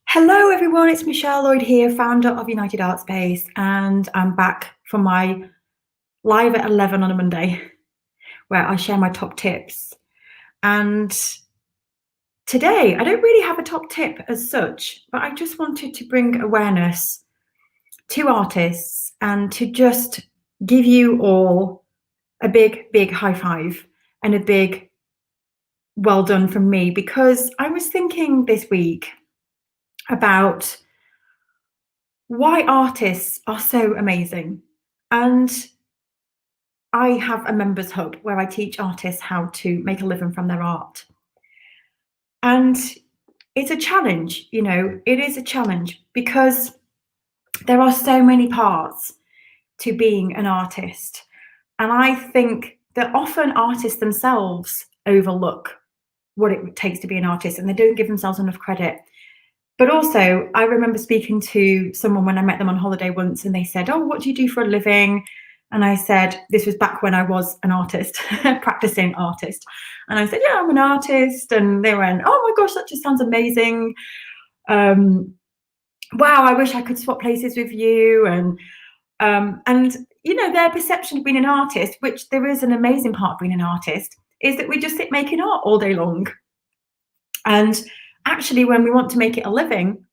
Hello, everyone. It's Michelle Lloyd here, founder of United Art Space, and I'm back for my live at 11 on a Monday, where I share my top tips. And today, I don't really have a top tip as such, but I just wanted to bring awareness to artists and to just give you all a big, big high five and a big well done from me, because I was thinking this week about why artists are so amazing. And I have a members hub where I teach artists how to make a living from their art. And it's a challenge, it is a challenge because there are so many parts to being an artist. And I think that often artists themselves overlook what it takes to be an artist and they don't give themselves enough credit. But also, I remember speaking to someone when I met them on holiday once, and they said, "Oh, what do you do for a living?" And I said, this was back when I was an artist, practicing artist. And I said, "Yeah, I'm an artist." And they went, "Oh my gosh, that just sounds amazing. Wow, I wish I could swap places with you." And their perception of being an artist, which there is an amazing part of being an artist, is that we just sit making art all day long. And actually, when we want to make it a living,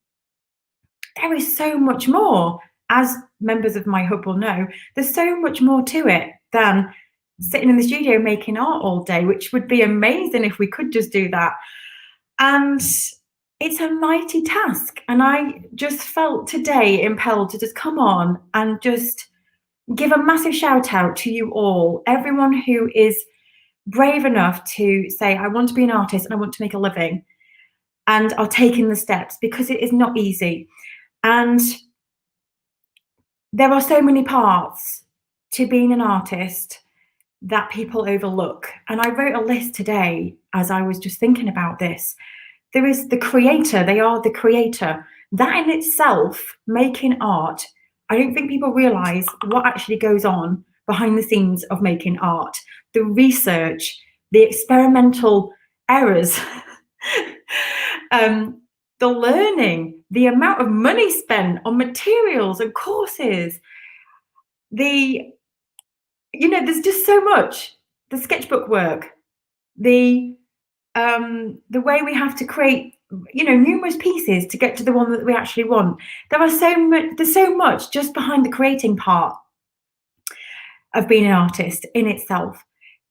there is so much more. As members of my hub will know, there's so much more to it than sitting in the studio making art all day, which would be amazing if we could just do that. And it's a mighty task. And I just felt today impelled to just come on and just give a massive shout out to you all, everyone who is brave enough to say, I want to be an artist and I want to make a living, and are taking the steps, because it is not easy. And there are so many parts to being an artist that people overlook. And I wrote a list today as I was just thinking about this. There is the creator, they are the creator. That in itself, making art, I don't think people realize what actually goes on behind the scenes of making art. The research, the experimental errors, the learning, the amount of money spent on materials and courses, there's just so much. The sketchbook work, the way we have to create, numerous pieces to get to the one that we actually want. There's so much just behind the creating part of being an artist in itself.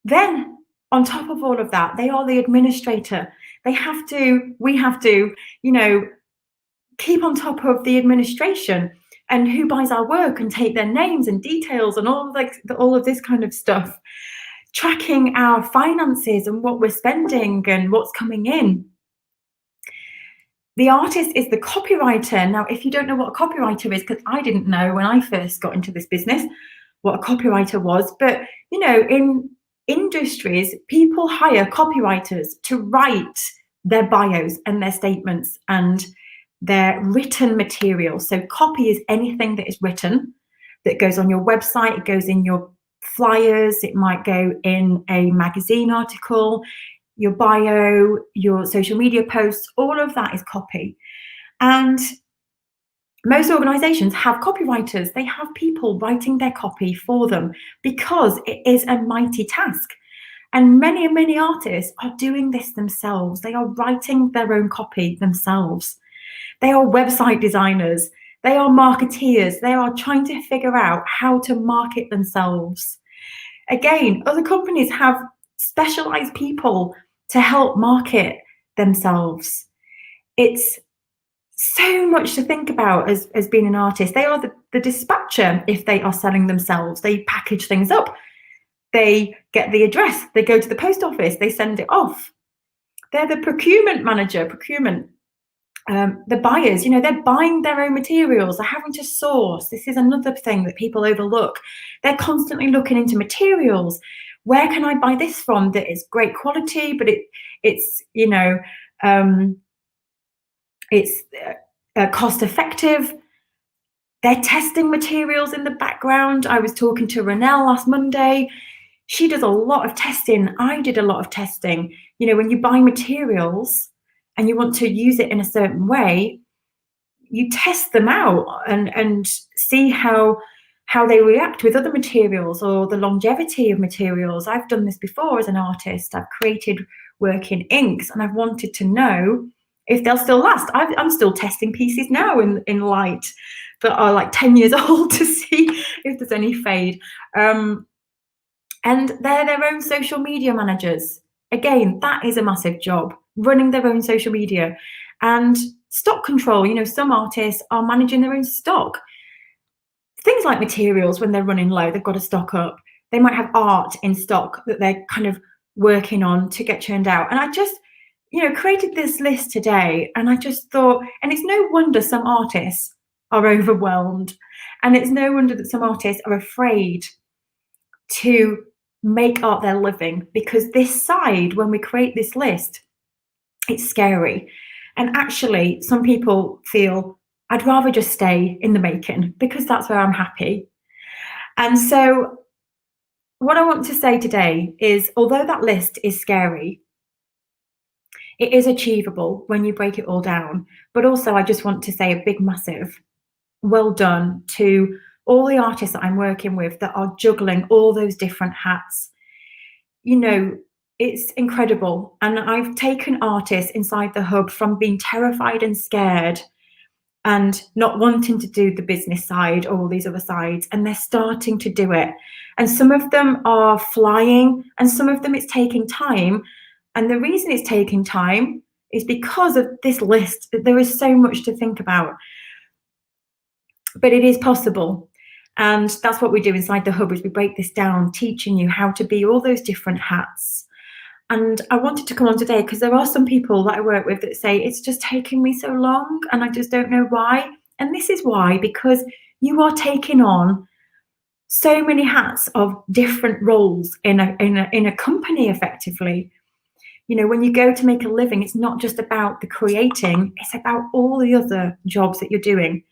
Then on top of all of that, they are the administrator. We have to, keep on top of the administration and who buys our work and take their names and details and all of this kind of stuff, tracking our finances and what we're spending and what's coming in. The artist is the copywriter. Now, if you don't know what a copywriter is, because I didn't know when I first got into this business what a copywriter was, but in industries, people hire copywriters to write their bios and their statements and their written material. So copy is anything that is written, that goes on your website, it goes in your flyers, it might go in a magazine article, your bio, your social media posts, all of that is copy. And most organizations have copywriters. They have people writing their copy for them because it is a mighty task. And many, many artists are doing this themselves. They are writing their own copy themselves. They are website designers. They are marketeers. They are trying to figure out how to market themselves. Again, other companies have specialized people to help market themselves. It's so much to think about as being an artist. They are the dispatcher if they are selling themselves. They package things up. They get the address. They go to the post office. They send it off. They're the procurement manager, the buyers, they're buying their own materials. They're having to source. This is another thing that people overlook. They're constantly looking into materials. Where can I buy this from that is great quality, but it's cost effective? They're testing materials in the background. I was talking to Renelle last Monday. She does a lot of testing. I did a lot of testing. When you buy materials and you want to use it in a certain way, you test them out and see how they react with other materials, or the longevity of materials. I've done this before as an artist. I've created work in inks, and I've wanted to know if they'll still last. I'm still testing pieces now in light that are like 10 years old to see if there's any fade. And they're their own social media managers. Again, that is a massive job, running their own social media. And stock control, some artists are managing their own stock. Things like materials, when they're running low, they've got to stock up. They might have art in stock that they're kind of working on to get churned out. And I just, created this list today, and I just thought, and it's no wonder some artists are overwhelmed, and it's no wonder that some artists are afraid to make art their living, because this side, when we create this list, it's scary. And actually, some people feel, I'd rather just stay in the making because that's where I'm happy. And so what I want to say today is, although that list is scary, it is achievable when you break it all down. But also, I just want to say a big, massive well done to all the artists that I'm working with that are juggling all those different hats. It's incredible. And I've taken artists inside the hub from being terrified and scared and not wanting to do the business side or all these other sides, and they're starting to do it. And some of them are flying, and some of them it's taking time. And the reason it's taking time is because of this list. There is so much to think about, but it is possible. And that's what we do inside the hub, is we break this down, teaching you how to be all those different hats. And I wanted to come on today because there are some people that I work with that say, it's just taking me so long and I just don't know why. And this is why, because you are taking on so many hats of different roles in a company, effectively. When you go to make a living, it's not just about the creating, it's about all the other jobs that you're doing.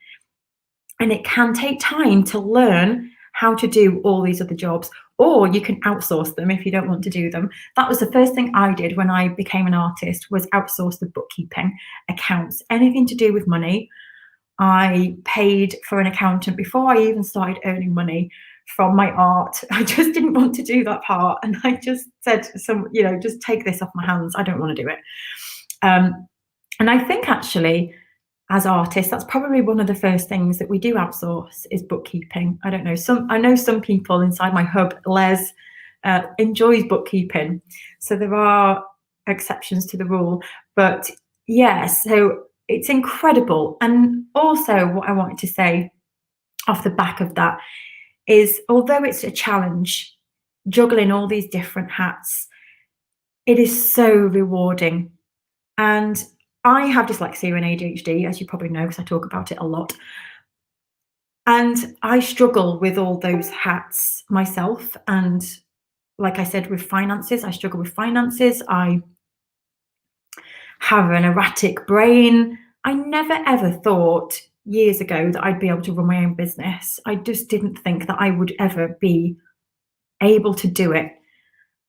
And it can take time to learn how to do all these other jobs, or you can outsource them if you don't want to do them. That was the first thing I did when I became an artist, was outsource the bookkeeping, accounts, anything to do with money. I paid for an accountant before I even started earning money from my art. I just didn't want to do that part. And I just said, just take this off my hands. I don't want to do it. And I think actually, as artists, that's probably one of the first things that we do outsource, is bookkeeping. I don't know. I know some people inside my hub, Les, enjoys bookkeeping. So there are exceptions to the rule. But yeah, so it's incredible. And also what I wanted to say off the back of that is, although it's a challenge, juggling all these different hats, it is so rewarding. And I have dyslexia and ADHD, as you probably know, because I talk about it a lot. And I struggle with all those hats myself. And like I said, with finances, I struggle with finances. I have an erratic brain. I never ever thought years ago that I'd be able to run my own business. I just didn't think that I would ever be able to do it.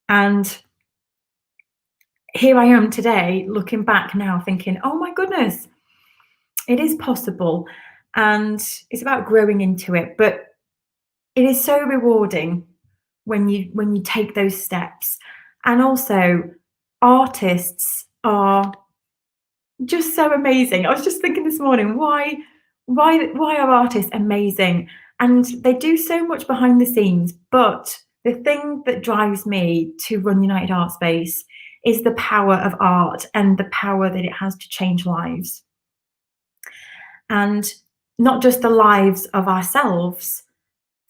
And here I am today, looking back now, thinking, oh my goodness, it is possible. And it's about growing into it. But it is so rewarding when you take those steps. And also, artists are just so amazing. I was just thinking this morning, why are artists amazing? And they do so much behind the scenes. But the thing that drives me to run United Art Space is the power of art and the power that it has to change lives. And not just the lives of ourselves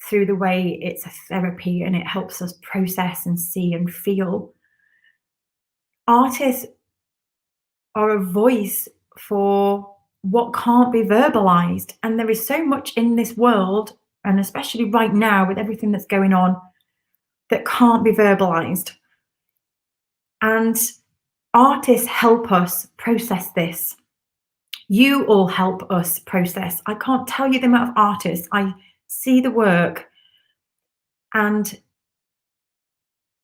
through the way it's a therapy and it helps us process and see and feel. Artists are a voice for what can't be verbalized. And there is so much in this world, and especially right now with everything that's going on, that can't be verbalized. And artists help us process this. You all help us process. I can't tell you the amount of artists I see the work, and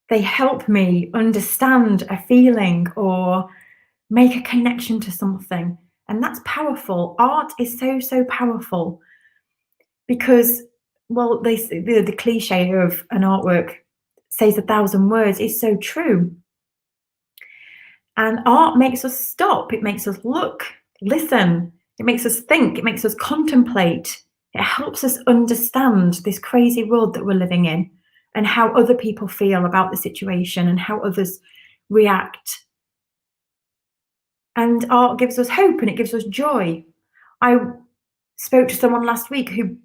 they help me understand a feeling or make a connection to something. And that's powerful. Art is so, so powerful because, well, the cliche of an artwork says 1,000 words is so true. And art makes us stop. It makes us look, listen. It makes us think. It makes us contemplate. It helps us understand this crazy world that we're living in and how other people feel about the situation and how others react. And art gives us hope and it gives us joy. I spoke to someone last week who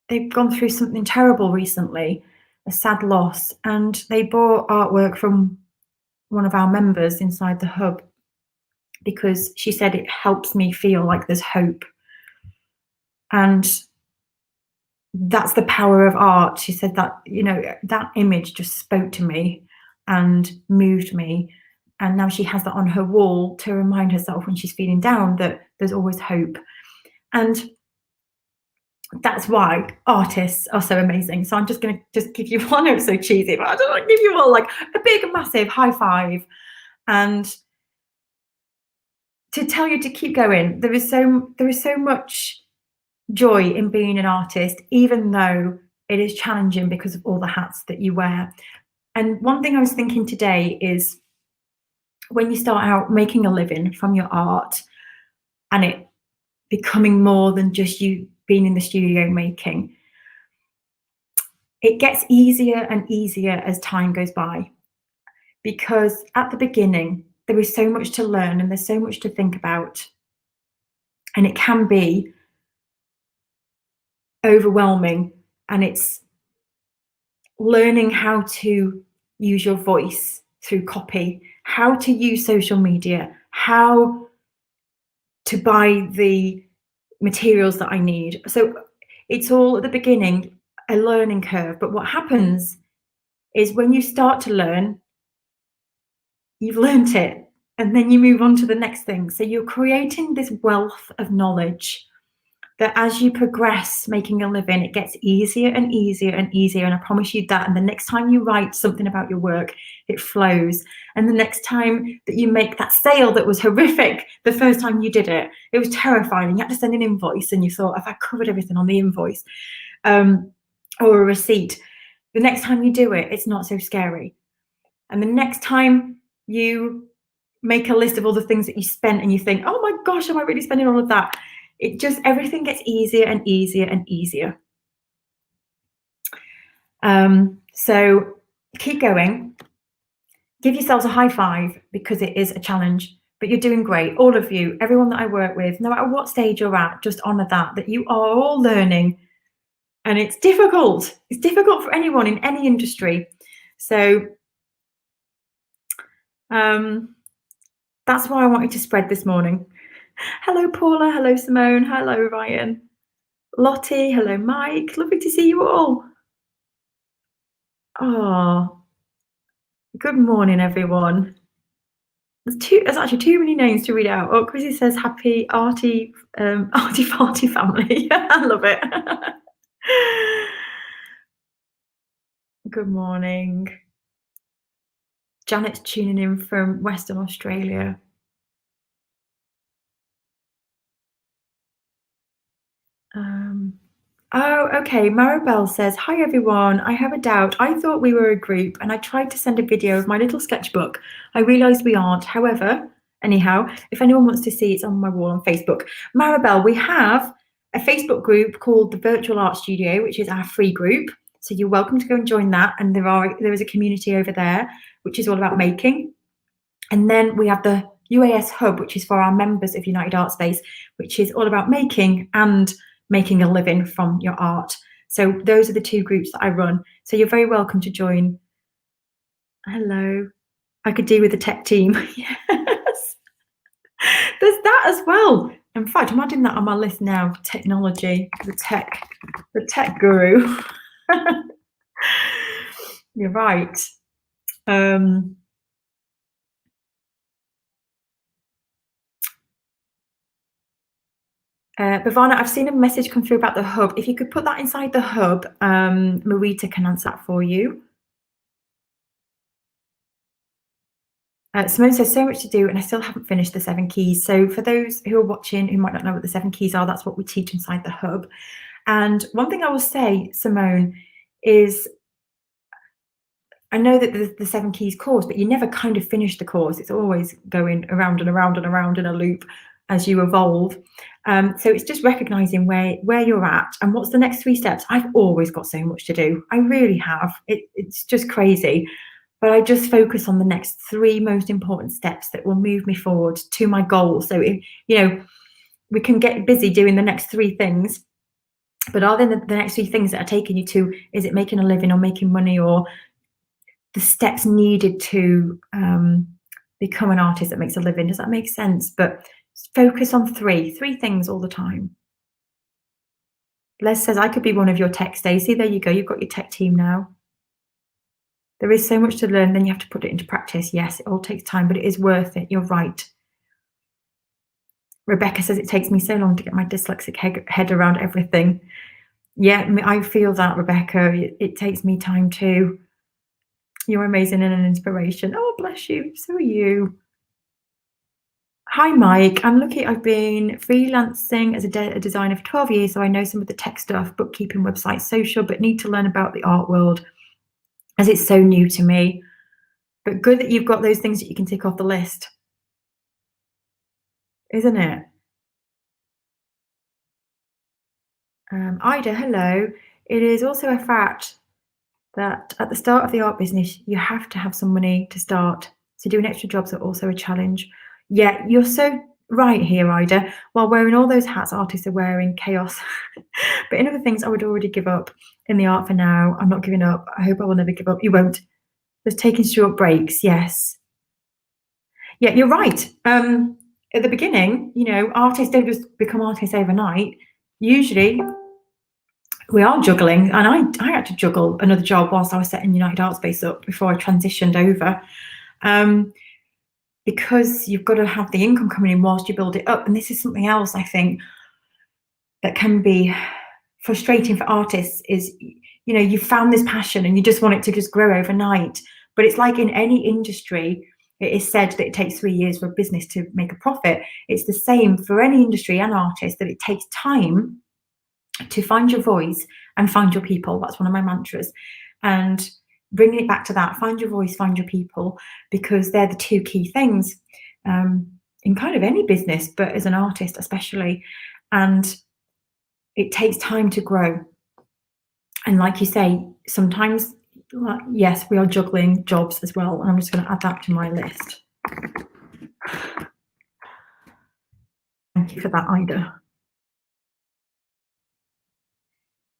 they've gone through something terrible recently, a sad loss, and they bought artwork from one of our members inside the hub because she said it helps me feel like there's hope. And that's the power of art. She said that, you know, that image just spoke to me and moved me. And now she has that on her wall to remind herself when she's feeling down that there's always hope. And that's why artists are so amazing. So I'm just going to just give you one. It's so cheesy, but I don't want to give you all like a big, massive high five and to tell you to keep going. There is so much joy in being an artist, even though it is challenging because of all the hats that you wear. And one thing I was thinking today is when you start out making a living from your art and it becoming more than just you being in the studio making, it gets easier and easier as time goes by. Because at the beginning, there is so much to learn and there's so much to think about. And it can be overwhelming, and it's learning how to use your voice through copy, how to use social media, how to buy the materials that I need. So it's all at the beginning a learning curve. But what happens is when you start to learn, you've learnt it, and then you move on to the next thing. So you're creating this wealth of knowledge that as you progress making a living, it gets easier and easier and easier. And I promise you that. And the next time you write something about your work, it flows. And the next time that you make that sale that was horrific, the first time you did it, it was terrifying. You had to send an invoice and you thought, if I covered everything on the invoice or a receipt, the next time you do it, it's not so scary. And the next time you make a list of all the things that you spent and you think, oh my gosh, am I really spending all of that? It just, everything gets easier and easier and easier. So keep going. Give yourselves a high five because it is a challenge, but you're doing great. All of you, everyone that I work with, no matter what stage you're at, just honor that you are all learning. And it's difficult. It's difficult for anyone in any industry. So that's why I wanted to spread this morning. Hello, Paula. Hello, Simone. Hello, Ryan. Lottie. Hello, Mike. Lovely to see you all. Oh, good morning, everyone. There's actually too many names to read out. Oh, Chrissy says happy arty farty family. I love it. Good morning. Janet's tuning in from Western Australia. Oh, okay. Maribel says, hi, everyone. I have a doubt. I thought we were a group and I tried to send a video of my little sketchbook. I realized we aren't. However, anyhow, if anyone wants to see, it's on my wall on Facebook. Maribel, we have a Facebook group called the Virtual Art Studio, which is our free group. So you're welcome to go and join that. And there is a community over there, which is all about making. And then we have the UAS Hub, which is for our members of United Art Space, which is all about making and making a living from your art. So those are the two groups that I run. So you're very welcome to join. Hello. I could do with the tech team. Yes. There's that as well. In fact, I'm adding that on my list now. Technology, the tech guru. You're right. Bhavana, I've seen a message come through about the hub. If you could put that inside the hub, Marita can answer that for you. Simone says, so much to do, and I still haven't finished the 7 keys. So for those who are watching who might not know what the 7 keys are, that's what we teach inside the hub. And one thing I will say, Simone, is I know that the 7 keys course, but you never kind of finish the course. It's always going around and around and around in a loop as you evolve. So it's just recognizing where you're at and what's the next 3 steps. I've always got so much to do. I really have. It's just crazy. But I just focus on the next 3 most important steps that will move me forward to my goal. So if, we can get busy doing the next 3 things, but are then the next 3 things that are taking you to, is it making a living or making money, or the steps needed to become an artist that makes a living? Does that make sense? But focus on three things all the time. Les says, I could be one of your tech, Stacey. There you go. You've got your tech team now. There is so much to learn, then you have to put it into practice. Yes, it all takes time, but it is worth it. You're right. Rebecca says, it takes me so long to get my dyslexic head around everything. Yeah, I feel that, Rebecca. It takes me time too. You're amazing and an inspiration. Oh, bless you. So are you. Hi, Mike. I'm lucky. I've been freelancing as a designer for 12 years, so I know some of the tech stuff, bookkeeping, websites, social, but need to learn about the art world as it's so new to me. But good that you've got those things that you can tick off the list, isn't it? Ida, hello. It is also a fact that at the start of the art business, you have to have some money to start. So doing extra jobs are also a challenge. Yeah, you're so right here, Ida. While wearing all those hats artists are wearing, chaos. But in other things, I would already give up. In the art for now, I'm not giving up. I hope I will never give up. You won't. Just taking short breaks, yes. Yeah, you're right. At the beginning, artists don't just become artists overnight. Usually we are juggling, and I had to juggle another job whilst I was setting United Art Space up before I transitioned over, because you've got to have the income coming in whilst you build it up. And this is something else I think that can be frustrating for artists is, you found this passion and you just want it to just grow overnight. But it's like in any industry, it is said that it takes 3 years for a business to make a profit. It's the same for any industry and artist, that it takes time to find your voice and find your people. That's one of my mantras. And bringing it back to that, find your voice, find your people, because they're the 2 key things in kind of any business, but as an artist especially. And it takes time to grow. And like you say, sometimes, yes, we are juggling jobs as well. And I'm just going to add that to my list. Thank you for that, Ida.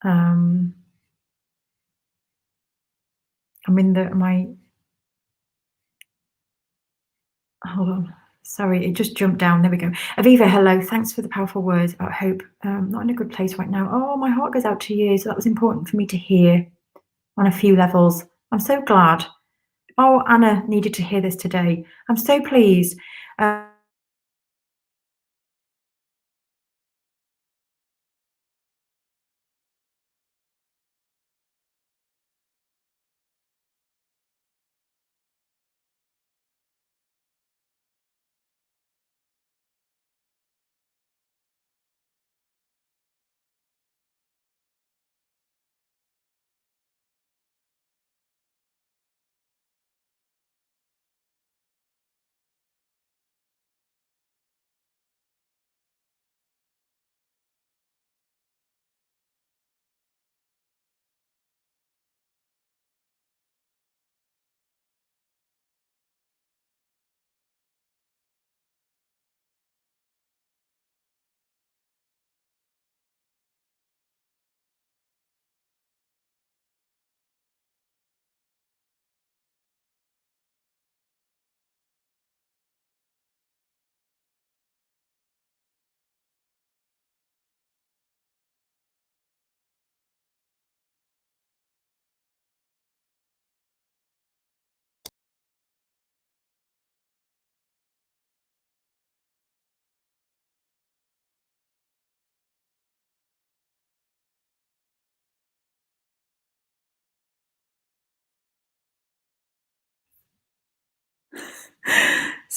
I'm in hold on. Sorry, it just jumped down. There we go. Aviva, hello. Thanks for the powerful words about hope. Not in a good place right now. Oh, my heart goes out to you. So that was important for me to hear on a few levels. I'm so glad. Oh, Anna needed to hear this today. I'm so pleased.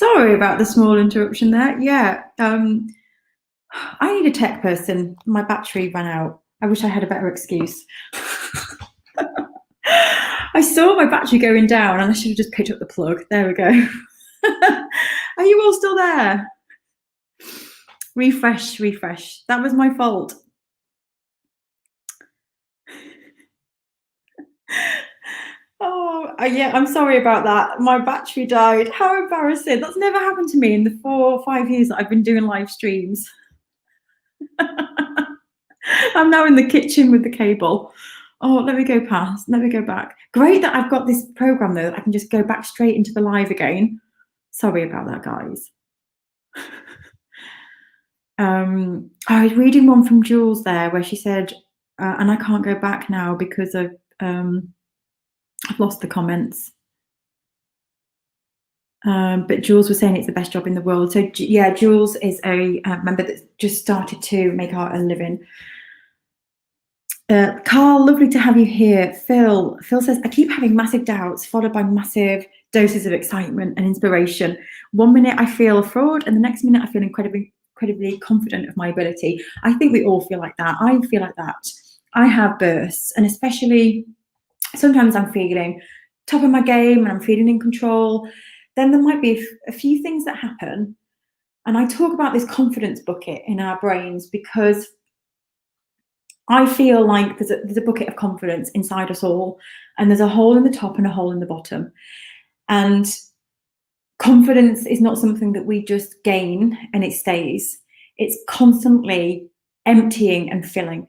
Sorry about the small interruption there. Yeah, I need a tech person. My battery ran out. I wish I had a better excuse. I saw my battery going down and I should have just picked up the plug. There we go. Are you all still there? Refresh, refresh. That was my fault. Oh, yeah, I'm sorry about that. My battery died. How embarrassing. That's never happened to me in the 4 or 5 years that I've been doing live streams. I'm now in the kitchen with the cable. Oh, let me go past. Let me go back. Great that I've got this program, though, that I can just go back straight into the live again. Sorry about that, guys. I was reading one from Jules there where she said, and I can't go back now because I've lost the comments. But Jules was saying it's the best job in the world. So yeah, Jules is a member that's just started to make art a living. Carl, lovely to have you here. Phil says, I keep having massive doubts followed by massive doses of excitement and inspiration. 1 minute I feel a fraud and the next minute I feel incredibly confident of my ability. I think we all feel like that. I feel like that. I have bursts, and especially sometimes I'm feeling top of my game and I'm feeling in control. Then there might be a few things that happen. And I talk about this confidence bucket in our brains because I feel like there's a bucket of confidence inside us all, and there's a hole in the top and a hole in the bottom. And confidence is not something that we just gain and it stays. It's constantly emptying and filling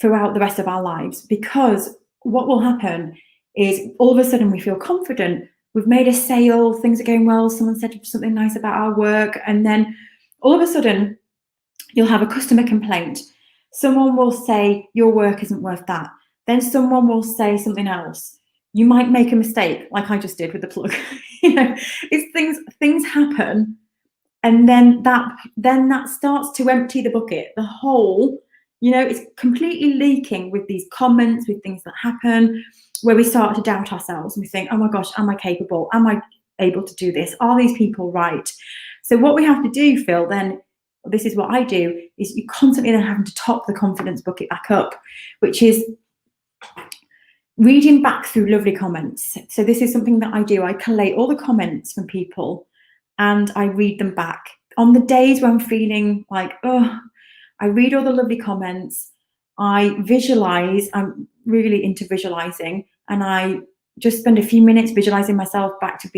throughout the rest of our lives, because what will happen is all of a sudden we feel confident. We've made a sale, things are going well, someone said something nice about our work, and then all of a sudden you'll have a customer complaint. Someone will say your work isn't worth that. Then someone will say something else. You might make a mistake, like I just did with the plug. It's things happen, and then that starts to empty the bucket. The hole, it's completely leaking with these comments, with things that happen, where we start to doubt ourselves and we think, oh my gosh, am I capable? Am I able to do this? Are these people right? So what we have to do, Phil, then, this is what I do, is you constantly then having to top the confidence bucket back up, which is reading back through lovely comments. So this is something that I do. I collate all the comments from people and I read them back. On the days where I'm feeling like, oh, I read all the lovely comments, I visualize, I'm really into visualizing, and I just spend a few minutes visualizing myself back to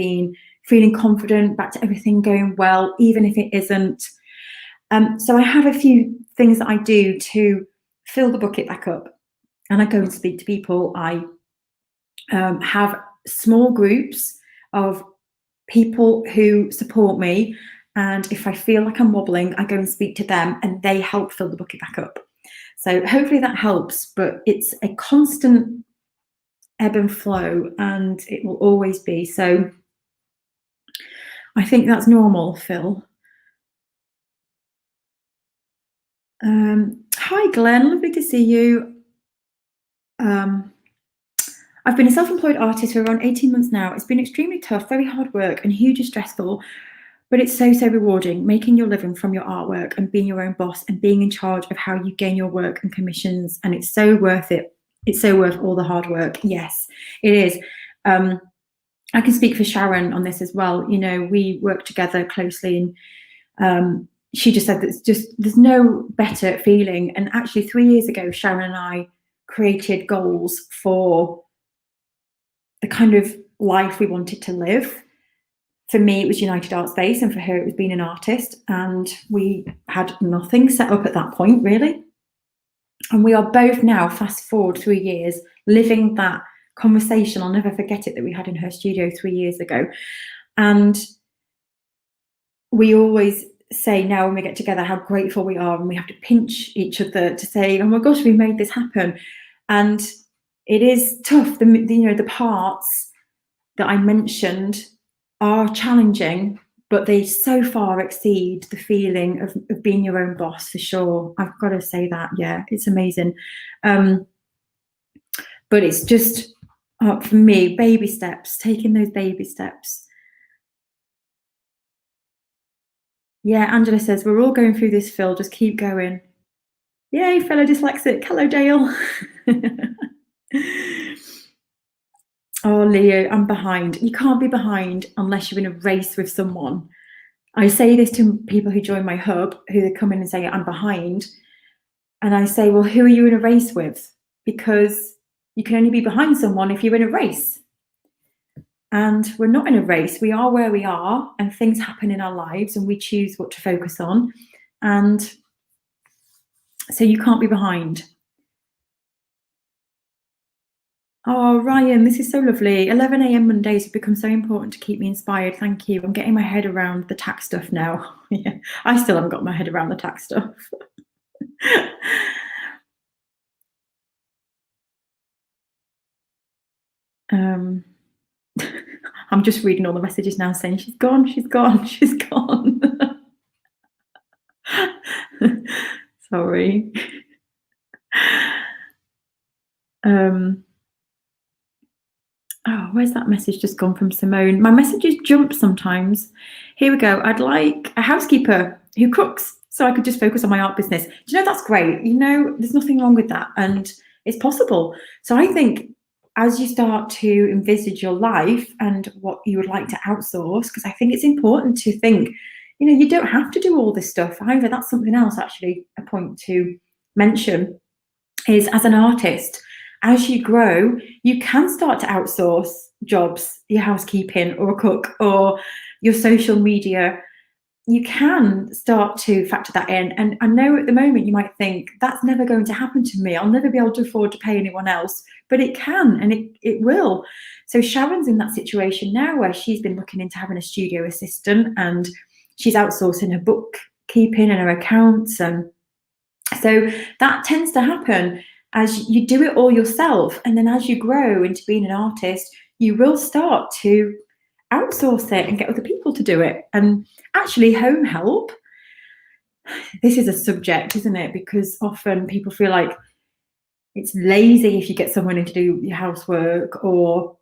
feeling confident, back to everything going well, even if it isn't. So I have a few things that I do to fill the bucket back up, and I go and speak to people. I have small groups of people who support me, and if I feel like I'm wobbling, I go and speak to them and they help fill the bucket back up. So hopefully that helps, but it's a constant ebb and flow, and it will always be. So I think that's normal, Phil. Hi, Glenn, lovely to see you. I've been a self-employed artist for around 18 months now. It's been extremely tough, very hard work and hugely stressful, but it's so rewarding, making your living from your artwork and being your own boss and being in charge of how you gain your work and commissions. And it's so worth it. It's so worth all the hard work. Yes, it is. I can speak for Sharon on this as well. We work together closely, and she just said that there's no better feeling. And actually 3 years ago, Sharon and I created goals for the kind of life we wanted to live. For me, it was United Art Space, and for her, it was being an artist. And we had nothing set up at that point, really. And we are both now, fast forward 3 years, living that conversation. I'll never forget it, that we had in her studio 3 years ago. And we always say now when we get together how grateful we are, and we have to pinch each other to say, oh my gosh, we made this happen. And it is tough. The parts that I mentioned are challenging, but they so far exceed the feeling of being your own boss, for sure. I've got to say that. Yeah, it's amazing. But it's just, for me, baby steps, taking those baby steps. Yeah, Angela says, we're all going through this, Phil. Just keep going. Yay, fellow dyslexic. Hello, Dale. Oh, Leo, I'm behind. You can't be behind unless you're in a race with someone. I say this to people who join my hub, who they come in and say, I'm behind. And I say, well, who are you in a race with? Because you can only be behind someone if you're in a race. And we're not in a race. We are where we are, and things happen in our lives, and we choose what to focus on. And so you can't be behind. Oh, Ryan, this is so lovely. 11 a.m. Mondays have become so important to keep me inspired. Thank you. I'm getting my head around the tax stuff now. Yeah, I still haven't got my head around the tax stuff. I'm just reading all the messages now saying, she's gone, she's gone, she's gone. Sorry. Oh, where's that message just gone from Simone? My messages jump sometimes. Here we go. I'd like a housekeeper who cooks so I could just focus on my art business. Do you know, that's great. You know, there's nothing wrong with that, and it's possible. So I think as you start to envisage your life and what you would like to outsource, because I think it's important to think, you know, you don't have to do all this stuff either. That's something else, actually, a point to mention is, as an artist, as you grow, you can start to outsource jobs, your housekeeping or a cook or your social media. You can start to factor that in. And I know at the moment you might think, that's never going to happen to me. I'll never be able to afford to pay anyone else, but it can, and it will. So Sharon's in that situation now where she's been looking into having a studio assistant, and she's outsourcing her bookkeeping and her accounts. And so that tends to happen as you do it all yourself. And then as you grow into being an artist, you will start to outsource it and get other people to do it. And actually, home help, this is a subject, isn't it? Because often people feel like it's lazy if you get someone in to do your housework, or,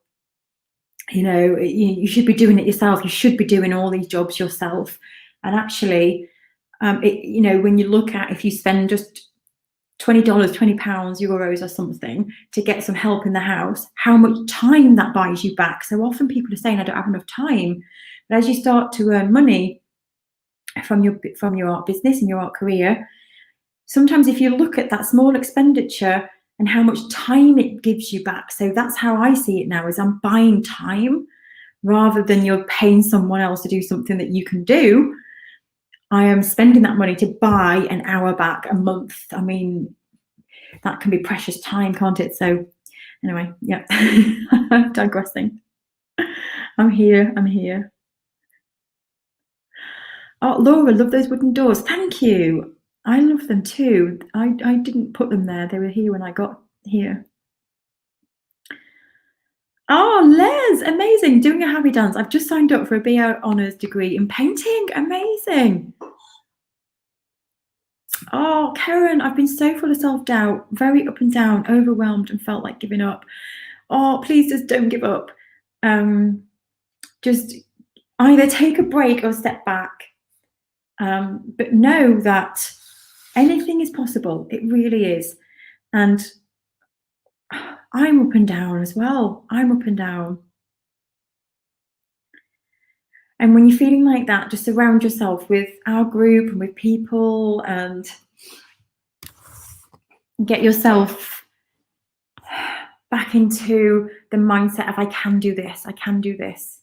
you know, you should be doing it yourself. You should be doing all these jobs yourself. And actually, you know, when you look at, if you spend just $20, £20, euros or something to get some help in the house, how much time that buys you back. So often people are saying, I don't have enough time. But as you start to earn money from your art business and your art career, sometimes if you look at that small expenditure and how much time it gives you back. So that's how I see it now, is I'm buying time rather than you're paying someone else to do something that you can do. I am spending that money to buy an hour back a month. I mean, that can be precious time, can't it? So anyway, yeah, I'm digressing. I'm here. Oh, Laura, love those wooden doors. Thank you. I love them too. I didn't put them there. They were here when I got here. Oh, Les, amazing. Doing a happy dance. I've just signed up for a BA honours degree in painting. Amazing. Oh, Karen, I've been so full of self-doubt, very up and down, overwhelmed, and felt like giving up. Oh, please just don't give up. Just either take a break or step back. But know that anything is possible. It really is. And I'm up and down as well. I'm up and down. And when you're feeling like that, just surround yourself with our group and with people, and get yourself back into the mindset of, I can do this, I can do this.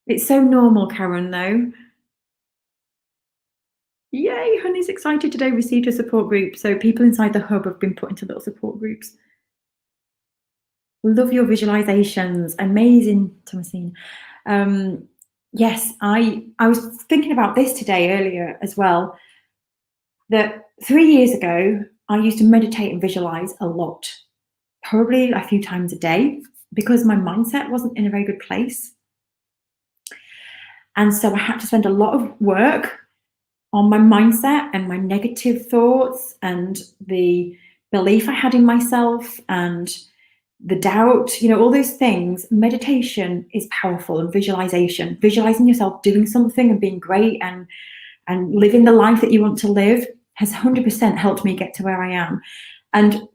It's so normal, Karen, though. Yay, Honey's excited today, received a support group. So people inside the hub have been put into little support groups. Love your visualizations. Amazing, Thomasine. Yes, I was thinking about this today earlier as well, that 3 years ago, I used to meditate and visualize a lot, probably a few times a day, because my mindset wasn't in a very good place. And so I had to spend a lot of work on my mindset and my negative thoughts and the belief I had in myself, and the doubt, all those things. Meditation is powerful, and visualizing yourself doing something and being great and living the life that you want to live has 100% helped me get to where I am. And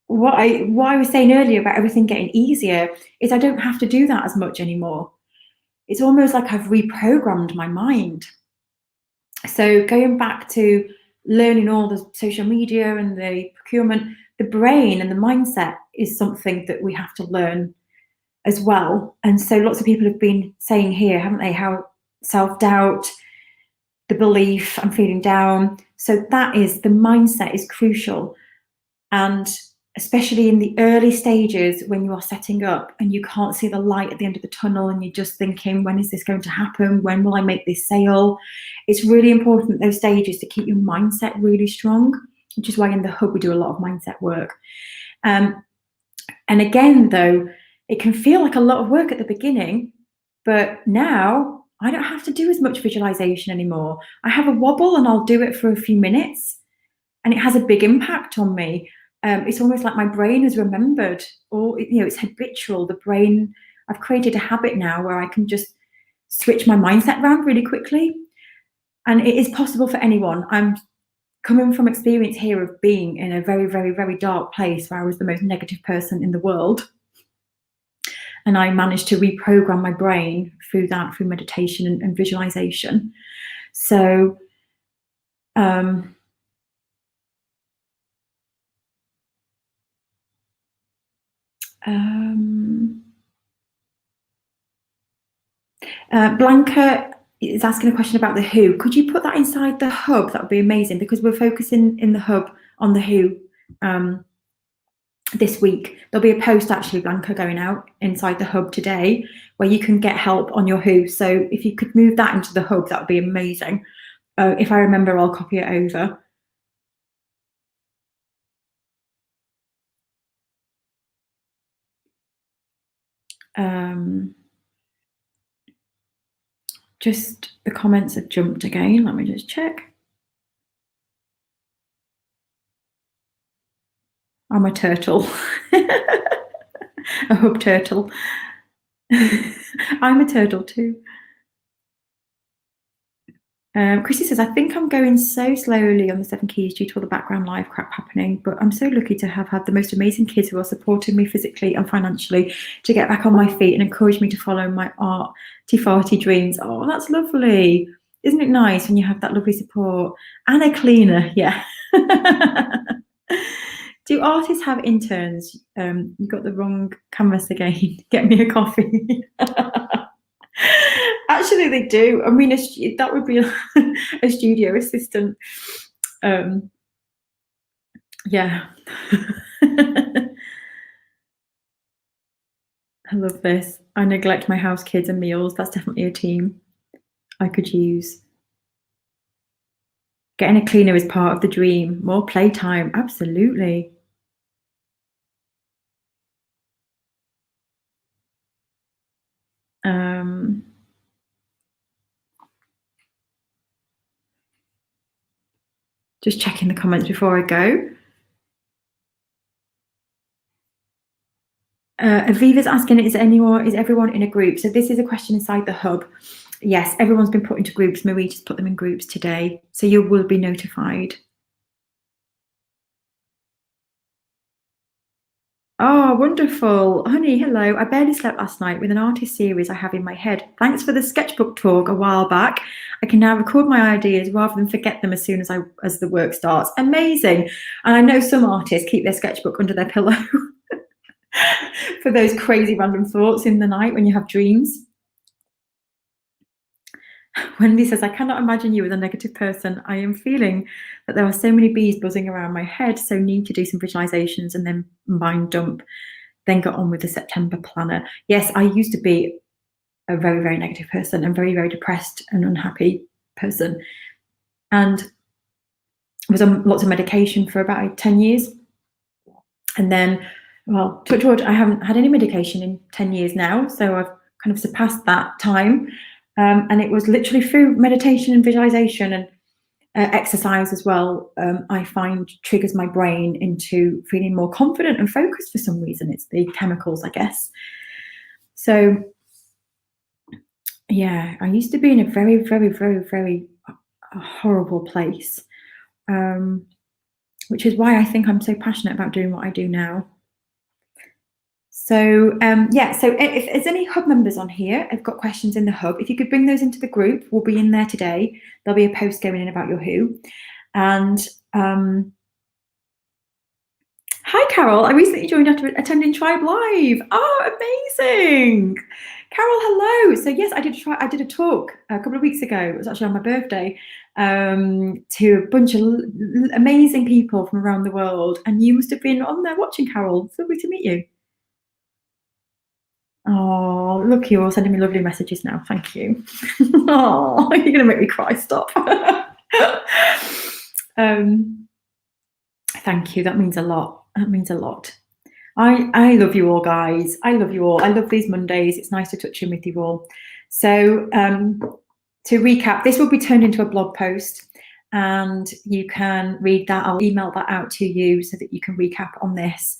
what I was saying earlier about everything getting easier is I don't have to do that as much anymore. It's almost like I've reprogrammed my mind. So going back to learning all the social media and the procurement, the brain and the mindset is something that we have to learn as well. And so lots of people have been saying here, haven't they, how self-doubt, the belief, I'm feeling down. So that is, the mindset is crucial. And especially in the early stages when you are setting up and you can't see the light at the end of the tunnel and you're just thinking, when is this going to happen? When will I make this sale? It's really important, those stages, to keep your mindset really strong, which is why in the hub we do a lot of mindset work. And again, though, it can feel like a lot of work at the beginning, but now I don't have to do as much visualization anymore. I have a wobble and I'll do it for a few minutes and it has a big impact on me. It's almost like my brain has remembered, or it's habitual. The brain, I've created a habit now where I can just switch my mindset around really quickly. And it is possible for anyone. I'm coming from experience here of being in a very, very, very dark place where I was the most negative person in the world. And I managed to reprogram my brain through meditation and visualization. So, Blanca is asking a question about the who. Could you put that inside the hub? That would be amazing, because we're focusing in the hub on the who this week. There'll be a post actually, Blanca, going out inside the hub today where you can get help on your who. So if you could move that into the hub, that would be amazing. If I remember, I'll copy it over. Just the comments have jumped again. Let me just check. I'm a turtle. A hub turtle. I'm a turtle too. Chrissy says, I think I'm going so slowly on the 7 keys due to all the background life crap happening, but I'm so lucky to have had the most amazing kids who are supporting me physically and financially to get back on my feet and encourage me to follow my arty-farty dreams. Oh, that's lovely. Isn't it nice when you have that lovely support? And a cleaner, yeah. Do artists have interns? You got the wrong canvas again. Get me a coffee. Actually, they do. I mean, that would be a studio assistant. Yeah. I love this. I neglect my house kids and meals. That's definitely a team I could use. Getting a cleaner is part of the dream. More playtime. Absolutely. Just checking the comments before I go. Aviva's asking, is everyone in a group? So this is a question inside the hub. Yes, everyone's been put into groups. Marie just put them in groups today, so you will be notified. Oh, wonderful. Honey, hello. I barely slept last night with an artist series I have in my head. Thanks for the sketchbook talk a while back. I can now record my ideas rather than forget them as soon as the work starts. Amazing. And I know some artists keep their sketchbook under their pillow for those crazy random thoughts in the night when you have dreams. Wendy says, I cannot imagine you as a negative person. I am feeling that there are so many bees buzzing around my head, so need to do some visualizations and then mind dump, then get on with the September planner. Yes, I used to be a very, very negative person and very, very depressed and unhappy person. And was on lots of medication for about 10 years. And then, well, touch wood, I haven't had any medication in 10 years now, so I've kind of surpassed that time. And it was literally through meditation and visualization exercise as well, I find triggers my brain into feeling more confident and focused for some reason. It's the chemicals, I guess. So yeah, I used to be in a very, very, very, very horrible place, which is why I think I'm so passionate about doing what I do now. So yeah, so if there's any hub members on here, I've got questions in the hub. If you could bring those into the group, we'll be in there today. There'll be a post going in about your who. And hi, Carol. I recently joined after attending Tribe Live. Oh, amazing. Carol, hello. So yes, I did a talk a couple of weeks ago. It was actually on my birthday, to a bunch of amazing people from around the world. And you must have been on there watching, Carol. It's lovely to meet you. Oh, look, you're all sending me lovely messages now. Thank you. Oh, you're going to make me cry. Stop. Thank you. That means a lot. That means a lot. I love you all, guys. I love you all. I love these Mondays. It's nice to touch in with you all. So to recap, this will be turned into a blog post, and you can read that. I'll email that out to you so that you can recap on this.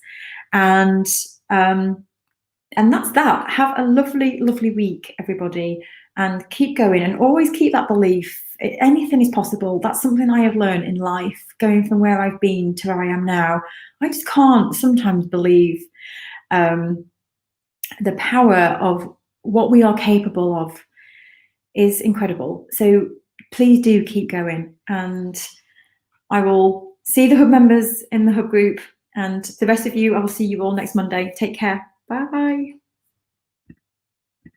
And that's that. Have a lovely, lovely week, everybody, and keep going, and always keep that belief. Anything is possible. That's something I have learned in life, going from where I've been to where I am now. I just can't sometimes believe the power of what we are capable of is incredible. So please do keep going, and I will see the hub members in the hub group, and the rest of you, I will see you all next Monday. Take care. Bye bye.